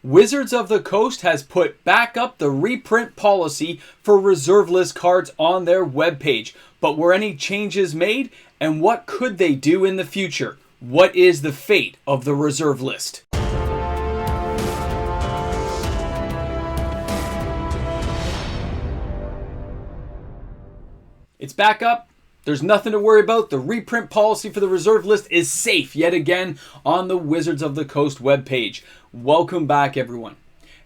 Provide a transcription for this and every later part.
Wizards of the Coast has put back up the reprint policy for reserve list cards on their webpage. But were any changes made? And what could they do in the future? What is the fate of the reserve list? It's back up. There's nothing to worry about. The reprint policy for the reserve list is safe yet again on the Wizards of the Coast webpage. Welcome back, everyone.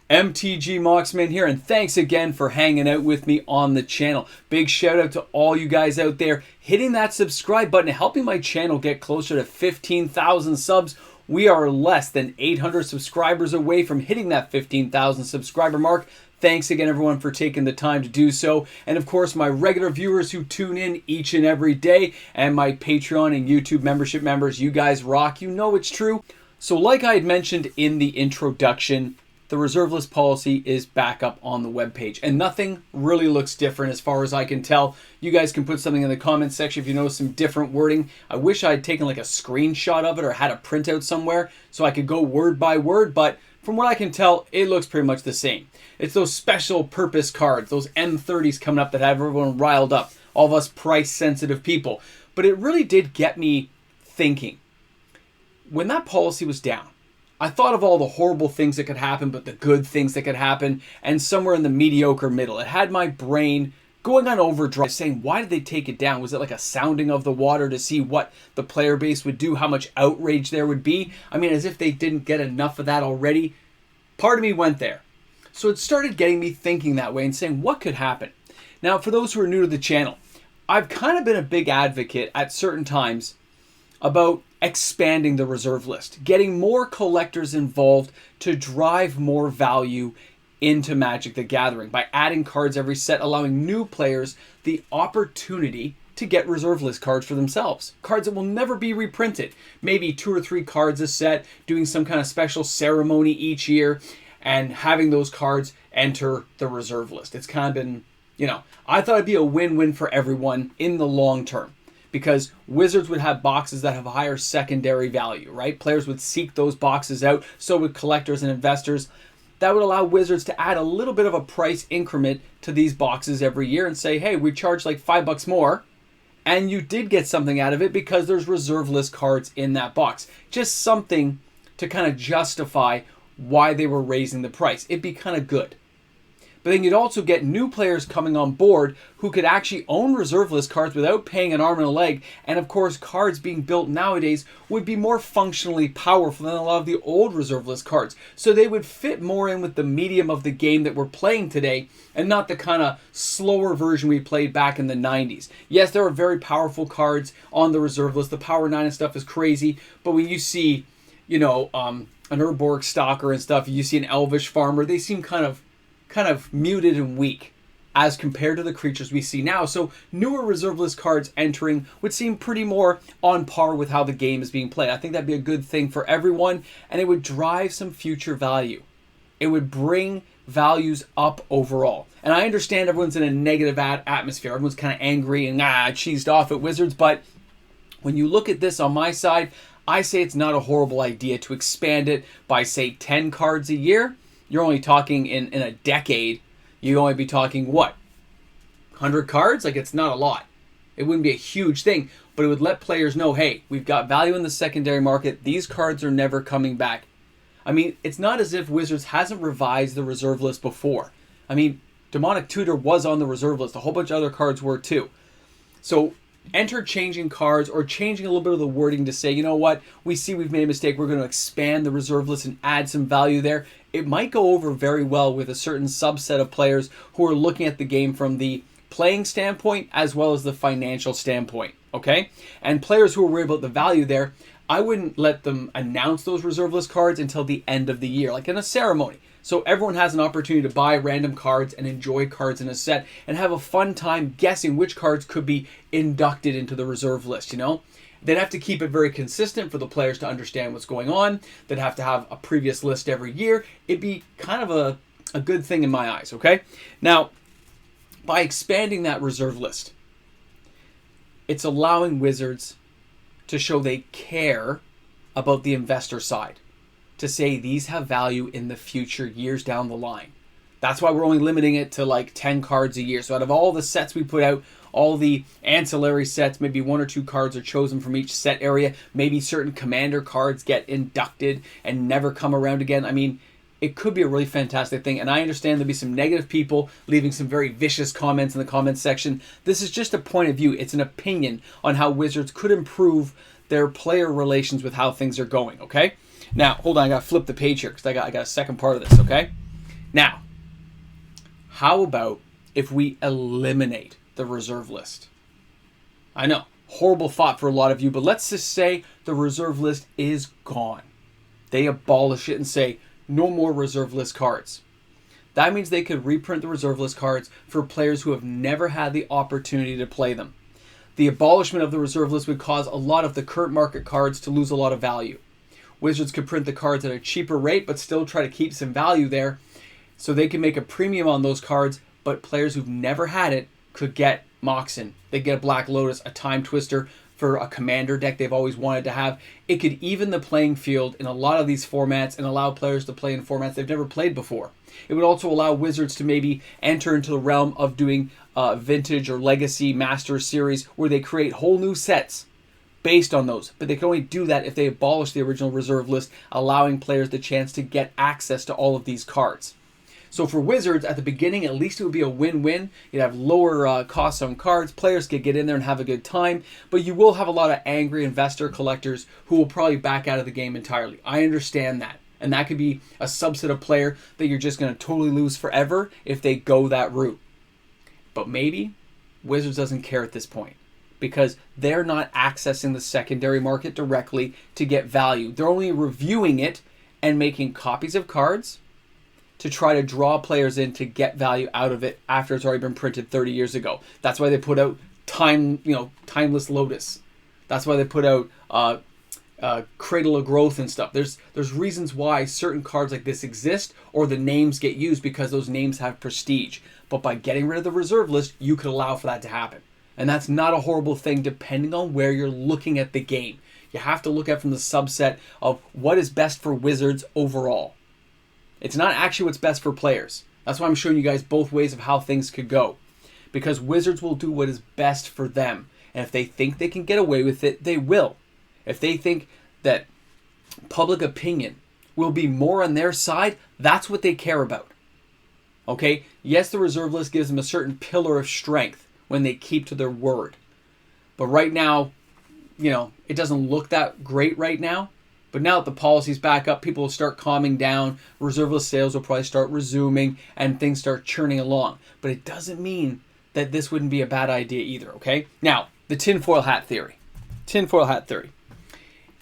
MTG Moxman here, and thanks again for hanging out with me on the channel. Big shout out to all you guys out there hitting that subscribe button and helping my channel get closer to 15,000 subs. We are less than 800 subscribers away from hitting that 15,000 subscriber mark. Thanks again, everyone, for taking the time to do so. And of course, my regular viewers who tune in each and every day, and my Patreon and YouTube membership members, you guys rock. You know it's true. So like I had mentioned in the introduction, the reserve list policy is back up on the webpage, and nothing really looks different as far as I can tell. You guys can put something in the comments section if you notice some different wording. I wish I had taken like a screenshot of it or had a printout somewhere so I could go word by word, but from what I can tell, it looks pretty much the same. It's those special purpose cards, those M30s coming up that have everyone riled up, all of us price-sensitive people. But it really did get me thinking. When that policy was down, I thought of all the horrible things that could happen, but the good things that could happen, and somewhere in the mediocre middle. It had my brain going on overdrive, saying, why did they take it down? Was it like a sounding of the water to see what the player base would do, how much outrage there would be? I mean, as if they didn't get enough of that already. Part of me went there. So it started getting me thinking that way and saying, what could happen? Now, for those who are new to the channel, I've kind of been a big advocate at certain times about expanding the reserve list, getting more collectors involved to drive more value into Magic the Gathering by adding cards every set, allowing new players the opportunity to get reserve list cards for themselves. Cards that will never be reprinted. Maybe 2 or 3 cards a set, doing some kind of special ceremony each year, and having those cards enter the reserve list. It's kind of been, I thought it'd be a win-win for everyone in the long term, because Wizards would have boxes that have higher secondary value, right? Players would seek those boxes out, so would collectors and investors. That would allow Wizards to add a little bit of a price increment to these boxes every year and say, hey, we charge like $5 more, and you did get something out of it because there's reserve list cards in that box. Just something to kind of justify why they were raising the price. It'd be kind of good. But then you'd also get new players coming on board who could actually own reserve list cards without paying an arm and a leg. And of course, cards being built nowadays would be more functionally powerful than a lot of the old reserve list cards. So they would fit more in with the medium of the game that we're playing today, and not the kind of slower version we played back in the 90s. Yes, there are very powerful cards on the reserve list. The Power 9 and stuff is crazy. But when you see, an Urborg Stalker and stuff, you see an Elvish Farmer, they seem kind of muted and weak as compared to the creatures we see now. So newer reserve list cards entering would seem pretty more on par with how the game is being played. I think that'd be a good thing for everyone, and it would drive some future value. It would bring values up overall. And I understand everyone's in a negative atmosphere. Everyone's kind of angry and cheesed off at Wizards, but when you look at this on my side, I say it's not a horrible idea to expand it by, say, 10 cards a year. You're only talking in a decade, you'd only be talking, what, 100 cards? Like, it's not a lot. It wouldn't be a huge thing, but it would let players know, hey, we've got value in the secondary market. These cards are never coming back. I mean, it's not as if Wizards hasn't revised the reserve list before. I mean, Demonic Tutor was on the reserve list. A whole bunch of other cards were too. So enter changing cards or changing a little bit of the wording to say, you know what, we see we've made a mistake, we're going to expand the reserve list and add some value there. It might go over very well with a certain subset of players who are looking at the game from the playing standpoint as well as the financial standpoint, okay? And players who are worried about the value there, I wouldn't let them announce those reserve list cards until the end of the year, like in a ceremony. So everyone has an opportunity to buy random cards and enjoy cards in a set and have a fun time guessing which cards could be inducted into the reserve list, They'd have to keep it very consistent for the players to understand what's going on. They'd have to have a previous list every year. It'd be kind of a good thing in my eyes, okay? Now, by expanding that reserve list, it's allowing Wizards to show they care about the investor side. to say these have value in the future, years down the line. That's why we're only limiting it to like 10 cards a year. So out of all the sets we put out, all the ancillary sets, maybe 1 or 2 cards are chosen from each set area. Maybe certain commander cards get inducted and never come around again. I mean, it could be a really fantastic thing. And I understand there'll be some negative people leaving some very vicious comments in the comments section. This is just a point of view. It's an opinion on how Wizards could improve their player relations with how things are going, okay? Now, hold on. I got to flip the page here because I got a second part of this, okay? Now, how about if we eliminate the reserve list? I know, horrible thought for a lot of you, but let's just say the reserve list is gone. They abolish it and say, no more reserve list cards. That means they could reprint the reserve list cards for players who have never had the opportunity to play them. The abolishment of the reserve list would cause a lot of the current market cards to lose a lot of value. Wizards could print the cards at a cheaper rate, but still try to keep some value there, so they can make a premium on those cards, but players who've never had it could get Moxen. They get a Black Lotus, a Time Twister for a commander deck they've always wanted to have. It could even the playing field in a lot of these formats and allow players to play in formats they've never played before. It would also allow Wizards to maybe enter into the realm of doing Vintage or Legacy Master Series where they create whole new sets based on those. But they can only do that if they abolish the original reserve list, allowing players the chance to get access to all of these cards. So for Wizards, at the beginning, at least it would be a win-win. You'd have lower costs on cards. Players could get in there and have a good time. But you will have a lot of angry investor collectors who will probably back out of the game entirely. I understand that. And that could be a subset of player that you're just going to totally lose forever if they go that route. But maybe Wizards doesn't care at this point, because they're not accessing the secondary market directly to get value. They're only reviewing it and making copies of cards to try to draw players in to get value out of it after it's already been printed 30 years ago. That's why they put out Timeless Lotus. That's why they put out Cradle of Growth and stuff. There's reasons why certain cards like this exist, or the names get used because those names have prestige. But by getting rid of the reserve list, you could allow for that to happen. And that's not a horrible thing depending on where you're looking at the game. You have to look at from the subset of what is best for Wizards overall. It's not actually what's best for players. That's why I'm showing you guys both ways of how things could go. Because Wizards will do what is best for them. And if they think they can get away with it, they will. If they think that public opinion will be more on their side, that's what they care about. Okay? Yes, the reserve list gives them a certain pillar of strength when they keep to their word. But right now, it doesn't look that great right now. But now that the policy's back up, people will start calming down, reserve list sales will probably start resuming, and things start churning along. But it doesn't mean that this wouldn't be a bad idea either, okay? Now, the tinfoil hat theory. Tinfoil hat theory.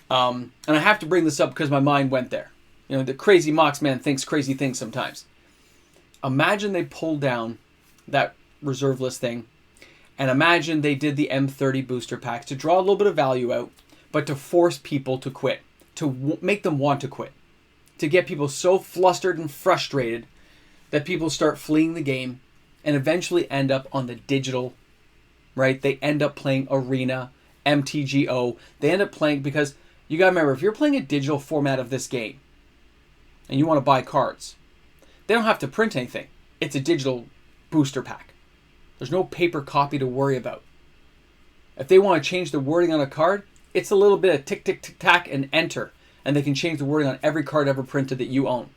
And I have to bring this up because my mind went there. The crazy Mox man thinks crazy things sometimes. Imagine they pulled down that reserve list thing, and imagine they did the M30 booster packs to draw a little bit of value out, but to force people to quit. To make them want to quit, to get people so flustered and frustrated that people start fleeing the game and eventually end up on the digital, right? They end up playing Arena, MTGO. They end up playing, because you got to remember, if you're playing a digital format of this game and you want to buy cards, they don't have to print anything. It's a digital booster pack. There's no paper copy to worry about. If they want to change the wording on a card, it's a little bit of tick, tick, tick, tack, and enter. And they can change the wording on every card ever printed that you own.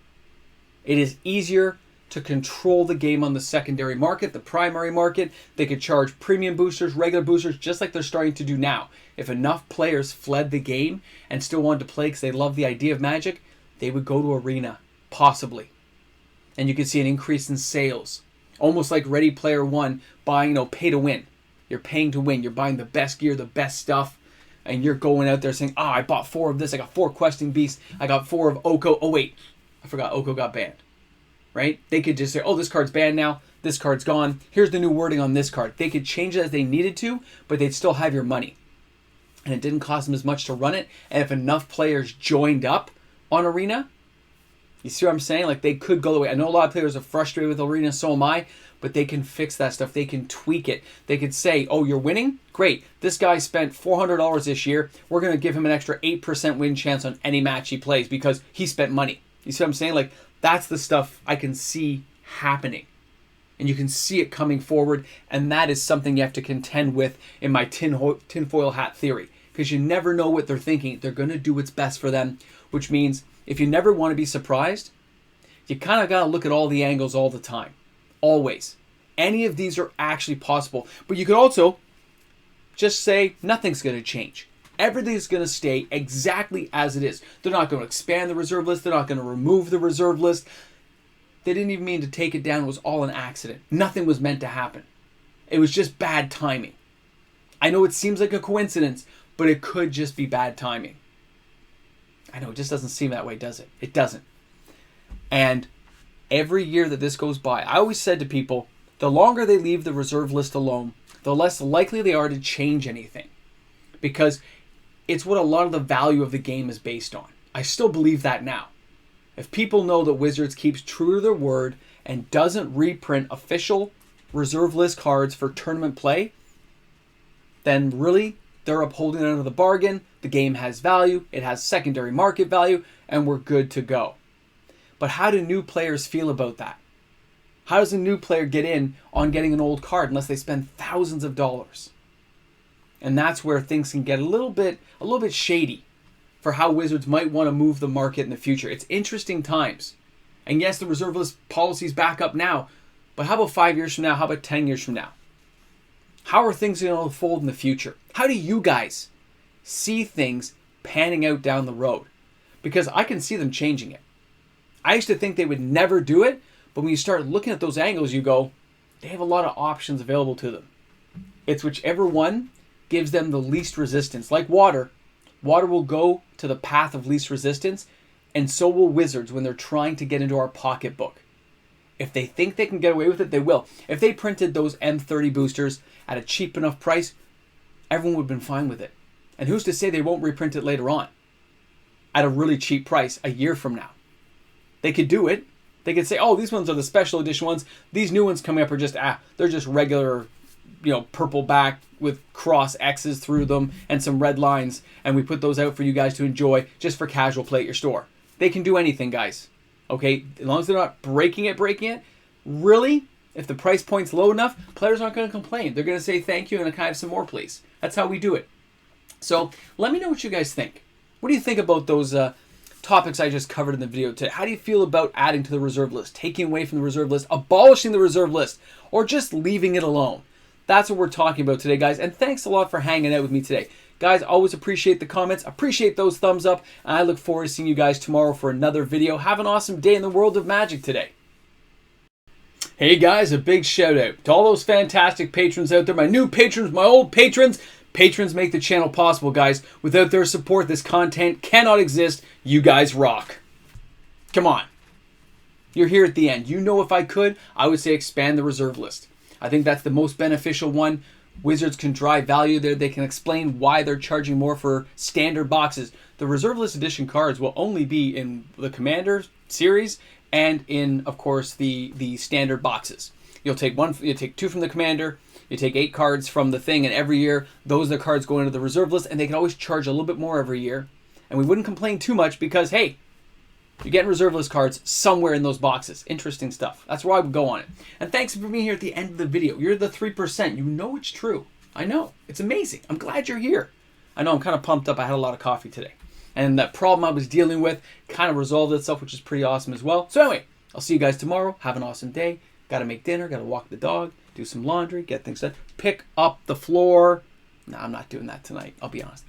It is easier to control the game on the secondary market, the primary market. They could charge premium boosters, regular boosters, just like they're starting to do now. If enough players fled the game and still wanted to play because they love the idea of Magic, they would go to Arena, possibly. And you could see an increase in sales. Almost like Ready Player One buying, pay to win. You're paying to win. You're buying the best gear, the best stuff. And you're going out there saying, I bought 4 of this. I got 4 Questing Beasts. I got 4 of Oko. Oh, wait. I forgot Oko got banned. Right? They could just say, this card's banned now. This card's gone. Here's the new wording on this card. They could change it as they needed to, but they'd still have your money. And it didn't cost them as much to run it. And if enough players joined up on Arena, You see what I'm saying? Like, they could go away. I know a lot of players are frustrated with Arena, so am I, but they can fix that stuff. They can tweak it. They could say, oh, you're winning? Great. This guy spent $400 this year. We're going to give him an extra 8% win chance on any match he plays because he spent money. You see what I'm saying? Like, that's the stuff I can see happening. And you can see it coming forward, and that is something you have to contend with in my tinfoil hat theory. Because you never know what they're thinking. They're going to do what's best for them, which means if you never want to be surprised, you kind of got to look at all the angles all the time. Always. Any of these are actually possible. But you could also just say nothing's going to change. Everything's going to stay exactly as it is. They're not going to expand the reserve list. They're not going to remove the reserve list. They didn't even mean to take it down. It was all an accident. Nothing was meant to happen. It was just bad timing. I know it seems like a coincidence, but it could just be bad timing. I know, it just doesn't seem that way, does it? It doesn't. And every year that this goes by, I always said to people, the longer they leave the reserve list alone, the less likely they are to change anything. Because it's what a lot of the value of the game is based on. I still believe that now. If people know that Wizards keeps true to their word and doesn't reprint official reserve list cards for tournament play, then really they're upholding it under the bargain. The game has value, it has secondary market value, and we're good to go. But how do new players feel about that? How does a new player get in on getting an old card unless they spend thousands of dollars? And that's where things can get a little bit shady for how Wizards might want to move the market in the future. It's interesting times. And yes, the reserve list policy's back up now, but how about 5 years from now? How about 10 years from now? How are things going to unfold in the future? How do you guys see things panning out down the road? Because I can see them changing it. I used to think they would never do it, but when you start looking at those angles, you go, they have a lot of options available to them. It's whichever one gives them the least resistance. Like water. Water will go to the path of least resistance, and so will Wizards when they're trying to get into our pocketbook. If they think they can get away with it, they will. If they printed those M30 boosters at a cheap enough price, everyone would have been fine with it. And who's to say they won't reprint it later on at a really cheap price a year from now? They could do it. They could say, oh, these ones are the special edition ones. These new ones coming up are just, they're just regular, purple back with cross X's through them and some red lines. And we put those out for you guys to enjoy just for casual play at your store. They can do anything, guys. Okay? As long as they're not breaking it. Really, if the price point's low enough, players aren't going to complain. They're going to say thank you and can I have some more, please? That's how we do it. So let me know what you guys think. What do you think about those topics I just covered in the video today? How do you feel about adding to the reserve list, taking away from the reserve list, abolishing the reserve list, or just leaving it alone? That's what we're talking about today, guys. And thanks a lot for hanging out with me today. Guys, always appreciate the comments, appreciate those thumbs up, and I look forward to seeing you guys tomorrow for another video. Have an awesome day in the world of Magic today. Hey guys, a big shout out to all those fantastic patrons out there, my new patrons, my old patrons. Patrons make the channel possible, guys. Without their support, this content cannot exist. You guys rock. Come on. You're here at the end. You know, if I could, I would say expand the reserve list. I think that's the most beneficial one. Wizards can drive value there. They can explain why they're charging more for standard boxes. The reserve list edition cards will only be in the Commander series and in, of course, the standard boxes. You'll take two from the Commander. You take 8 cards from the thing, and every year, those are the cards go into the reserve list, and they can always charge a little bit more every year. And we wouldn't complain too much because, hey, you're getting reserve list cards somewhere in those boxes. Interesting stuff. That's where I would go on it. And thanks for being here at the end of the video. You're the 3%. You know it's true. I know. It's amazing. I'm glad you're here. I know I'm kind of pumped up. I had a lot of coffee today. And that problem I was dealing with kind of resolved itself, which is pretty awesome as well. So anyway, I'll see you guys tomorrow. Have an awesome day. Got to make dinner. Got to walk the dog. Do some laundry. Get things done. Pick up the floor. No, I'm not doing that tonight. I'll be honest.